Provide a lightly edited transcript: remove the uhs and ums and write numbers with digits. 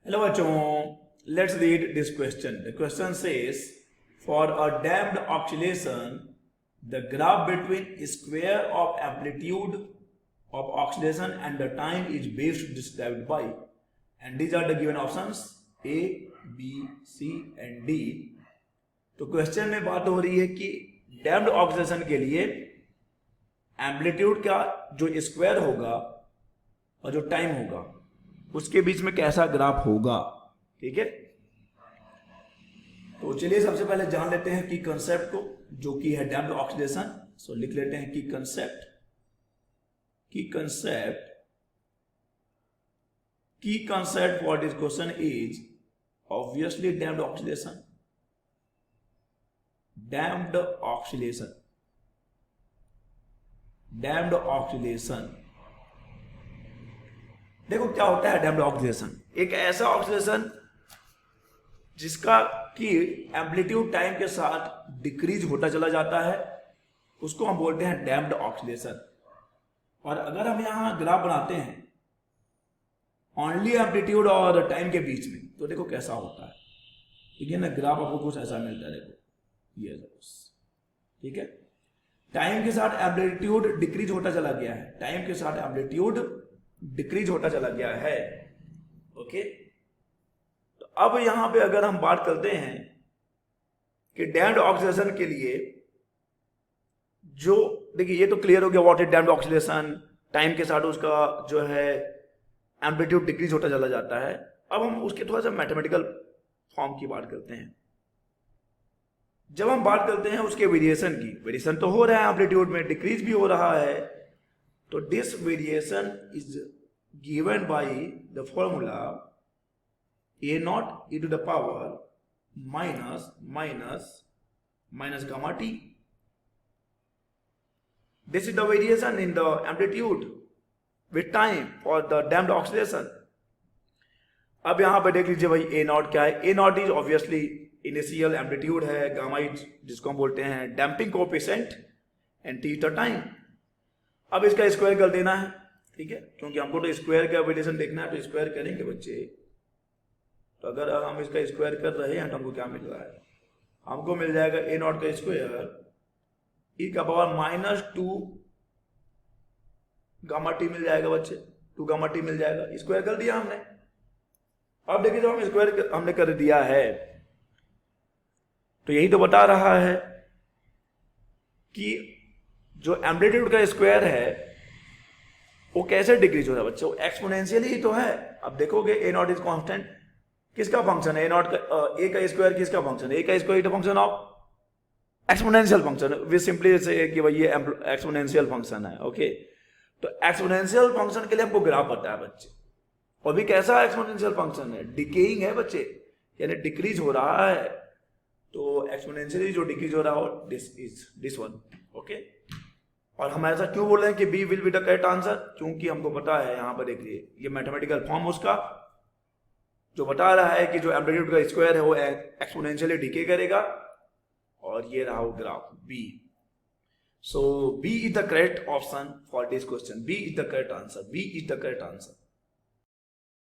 Hello बच्चों, let's read this question. The question says for a damped oscillation the graph between square of amplitude of oscillation and the time is best described by, and these are the given options A, B, C and D. तो question में बात हो रही है कि damped oscillation के लिए amplitude का जो स्क्वायर होगा और जो टाइम होगा उसके बीच में कैसा ग्राफ होगा. ठीक है, तो चलिए सबसे पहले जान लेते हैं की कंसेप्ट को, जो कि है डैम्प्ड ऑक्सीलेशन. सो लिख लेते हैं की concept. Key concept for this question is obviously damped oscillation. Damped oscillation. देखो क्या होता है डैम्प्ड ऑक्सीलेशन. एक ऐसा ऑक्सीलेशन जिसका कि एम्पलीट्यूड टाइम के साथ डिक्रीज होता चला जाता है, उसको हम बोलते हैं डैम्प्ड ऑक्सीलेशन. और अगर हम यहां ग्राफ बनाते हैं ओनली एम्पलीट्यूड और टाइम के बीच में, तो देखो कैसा होता है. ठीक है ना, ग्राफ आपको कुछ ऐसा मिलता है. देखो ये ठीक है, टाइम के साथ एम्पलीट्यूड डिक्रीज होता चला गया है. टाइम के साथ एम्पलीट्यूड डिक्रीज होता चला गया है. ओके, तो अब यहां पे अगर हम बात करते हैं कि डैम्प्ड ऑक्सीलेशन के लिए, जो देखिए ये तो क्लियर हो गया what is damped oscillation. Time के साथ उसका जो है एम्पलीट्यूड डिक्रीज होता चला जाता है. अब हम उसके थोड़ा सा मैथमेटिकल फॉर्म की बात करते हैं. जब हम बात करते हैं उसके वेरिएशन की, वेरिएशन तो हो रहा है एम्पलीट्यूड में, डिक्रीज भी हो रहा है. तो this variation is given by the formula A naught e to the power minus minus minus gamma t. This is the variation in the amplitude with time for the damped oscillation. अब यहां पर देख लीजिए भाई ए naught क्या है. A naught is obviously initial amplitude है. Gamma is जिसको हम बोलते हैं damping coefficient and T is the time. अब इसका स्क्वायर कर देना है. ठीक है, क्योंकि हमको तो स्क्वायर का वेरिएशन देखना है, तो स्क्वायर करेंगे बच्चे. तो अगर हम इसका स्क्वायर कर रहे हैं तो हमको क्या मिल रहा है, हमको मिल जाएगा ए नॉट का स्क्वायर ई का पावर माइनस 2 गामा टी मिल जाएगा बच्चे. 2 गामा टी मिल जाएगा. स्क्वायर कर दिया हमने. अब देखिए जब हम स्क्वायर हमने कर दिया है तो यही तो बता रहा है कि जो एम्पलीट्यूड का स्क्वायर है वो कैसे डिक्रीज हो रहा है बच्चों. एक्सपोनेंशियली ही तो है. अब देखोगे ए नॉट इज कांस्टेंट. किसका फंक्शन है ए नॉट का? ए का स्क्वायर किसका फंक्शन है? ए का square is function of exponential function. We simply say कि भाई ये एक्सपोनेंशियल फंक्शन है. ओके, तो एक्सपोनेंशियल फंक्शन के लिए हमको ग्राफ पता है बच्चे. और भी कैसा एक्सपोनेंशियल फंक्शन है? डिकेइंग है बच्चे, यानी डिक्रीज हो रहा है. तो एक्सपोनेंशियली जो डिक्रीज हो रहा हो दिस वन. ओके, और हम ऐसा क्यों बोल रहे हैं कि B will be the correct answer? क्योंकि हमको पता है, यहां पर देखिए ये मैथमेटिकल फॉर्म उसका जो बता रहा है कि जो एम्पलीट्यूड का स्क्वायर है वो एक्सपोनेंशियली डिके करेगा. और ये रहा वो graph B. So B is the correct option for this question. B is the correct answer. B is the correct answer.